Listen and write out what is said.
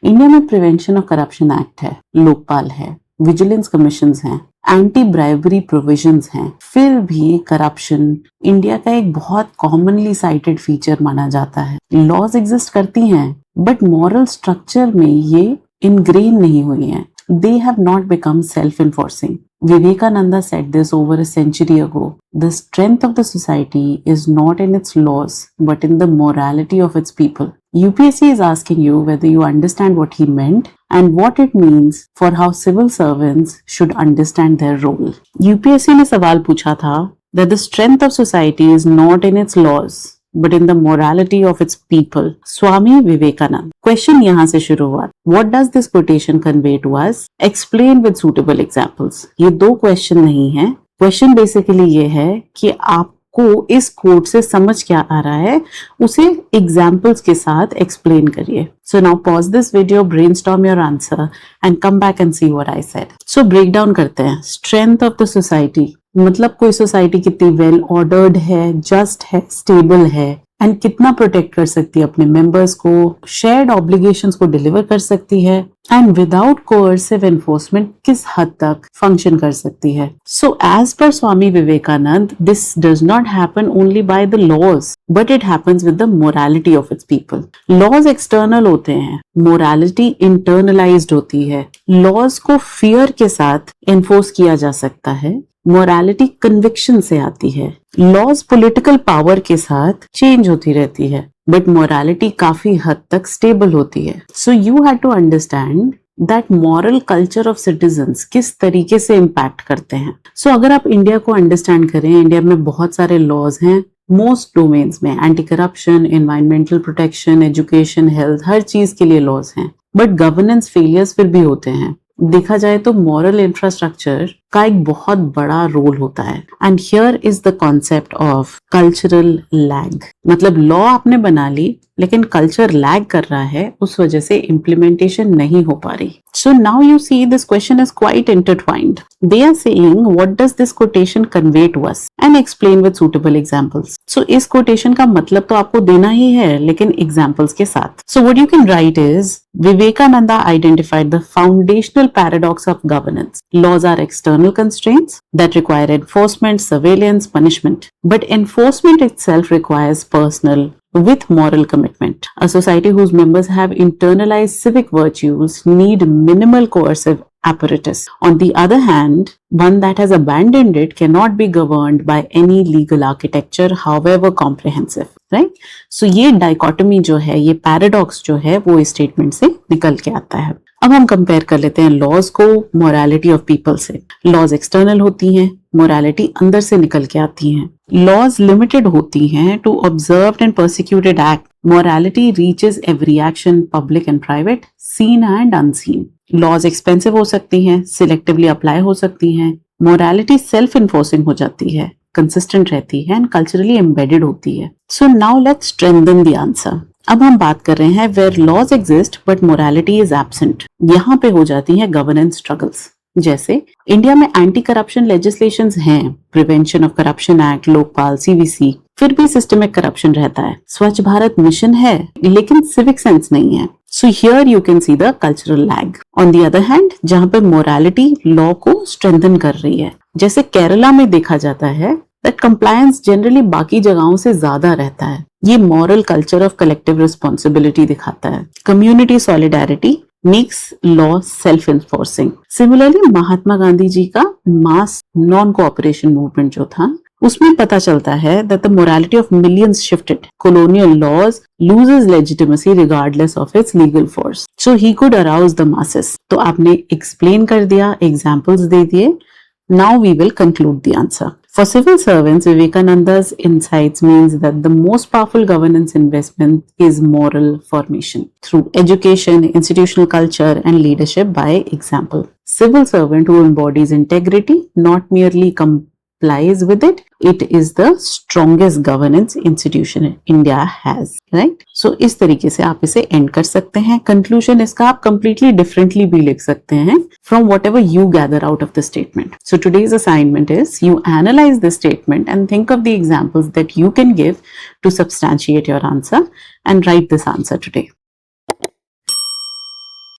India में prevention of corruption act है, लोकपाल है, विजिलेंस कमीशंस हैं, एंटी ब्राइबरी प्रोविजंस हैं, फिर भी करप्शन इंडिया का एक बहुत कॉमनली साइटेड फीचर माना जाता है। लॉज एग्जिस्ट करती हैं बट मॉरल स्ट्रक्चर में ये इनग्रेन नहीं हुई हैं। They have not become self-enforcing. Vivekananda said this over a century ago. The strength of the society is not in its laws, but in the morality of its people. UPSC is asking you whether you understand what he meant and what it means for how civil servants should understand their role. UPSC ने सवाल पूछा था that the strength of society is not in its laws, but in the morality of its people. Swami Vivekananda. Question यहाँ से शुरू हुआ. What does this quotation convey to us? Explain with suitable examples. ये दो question नहीं है. Question basically ये है कि आपको इस कोट से समझ क्या आ रहा है उसे एग्जाम्पल्स के साथ एक्सप्लेन करिए. So now pause this video, brainstorm your answer and come back and see what I said. So break down करते हैं. Strength of the society. मतलब कोई सोसाइटी कितनी वेल ऑर्डर्ड है, जस्ट है, स्टेबल है एंड कितना प्रोटेक्ट कर सकती है अपने मेंबर्स को, शेयर्ड ऑब्लिगेशंस को डिलीवर कर सकती है एंड विदाउट कोअर्सिव एनफोर्समेंट किस हद तक फंक्शन कर सकती है. So as per Swami Vivekananda this does not happen only by the laws but it happens with the morality of its people. Laws external होते हैं, मोरालिटी इंटरनलाइज्ड होती है. लॉज को फियर के साथ एनफोर्स किया जा सकता है, मोरालिटी कन्विक्शन से आती है. लॉज पॉलिटिकल पावर के साथ चेंज होती रहती है बट मोरालिटी काफी हद तक स्टेबल होती है. So you had to understand that moral culture of citizens किस तरीके से इम्पैक्ट करते हैं. सो अगर आप इंडिया को अंडरस्टैंड करें, इंडिया में बहुत सारे लॉज हैं मोस्ट डोमेन्स में, anti corruption, environmental protection, education, health, हर चीज के लिए लॉज हैं बट गवर्नेंस फेलियर्स फिर भी होते हैं. देखा जाए तो मॉरल इंफ्रास्ट्रक्चर का एक बहुत बड़ा रोल होता है and here is the concept of cultural lag. मतलब लॉ आपने बना ली लेकिन कल्चर लैग कर रहा है, उस वजह से इम्प्लीमेंटेशन नहीं हो पा रही. So now you see this question is quite intertwined. They are saying what does this quotation convey to us and explain with suitable examples. So इस quotation का मतलब तो आपको देना ही है लेकिन examples के साथ. So what you can write is Vivekananda identified the foundational paradox of governance. Laws are external constraints that require enforcement, surveillance, punishment. But enforcement itself requires personal with moral commitment. A society whose members have internalized civic virtues need minimal coercive apparatus. On the other hand, one that has abandoned it cannot be governed by any legal architecture, however comprehensive. Right? So ये dichotomy जो है, ये paradox जो है, वो इस statement से निकल के आता है. अब हम कंपेयर कर लेते हैं लॉज को मोरालिटी ऑफ पीपल से. लॉज एक्सटर्नल होती हैं, मोरालिटी अंदर से निकल के आती हैं. लॉज लिमिटेड होती हैं to observed and persecuted act. Morality reaches every action, public and private, seen and unseen. Laws expensive हो सकती हैं, सिलेक्टिवली अप्लाई हो सकती हैं. मोरालिटी सेल्फ इन्फोर्सिंग हो जाती है, कंसिस्टेंट रहती है एंड कल्चरली एम्बेडेड होती है. So now let's strengthen the answer. अब हम बात कर रहे हैं where laws exist but morality is absent. यहाँ पे हो जाती है गवर्नेंस स्ट्रगल्स. जैसे इंडिया में एंटी करप्शन लेजिस्लेशंस हैं, prevention of corruption act, Lokpal, CVC, फिर भी सिस्टमिक करप्शन रहता है. स्वच्छ भारत मिशन है लेकिन सिविक सेंस नहीं है. So here you can see the cultural lag. On the other hand जहां पे मोरालिटी लॉ को स्ट्रेंथन कर रही है, जैसे केरला में देखा जाता है दैट कंप्लायंस जनरली बाकी जगहों से ज्यादा रहता है. ये moral culture of collective responsibility दिखाता है. Community solidarity makes law self-enforcing. Similarly, Mahatma Gandhi ji का मास नॉन कोऑपरेशन मूवमेंट जो था, उसमें पता चलता है that the morality of millions shifted. Colonial laws loses legitimacy regardless of its legal force. So he could arouse the masses. तो आपने explain कर दिया, examples दे दिए. Now we will conclude the answer. For civil servants, Vivekananda's insights means that the most powerful governance investment is moral formation through education, institutional culture, and leadership by example. Civil servant who embodies integrity, not merely complies with it, it is the strongest governance institution India has. Right? So इस तरीके से आप इसे end कर सकते हैं. Conclusion इसका आप completely differently भी लिख सकते हैं from whatever you gather out of the statement. So today's assignment is you analyze the statement and think of the examples that you can give to substantiate your answer and write this answer today.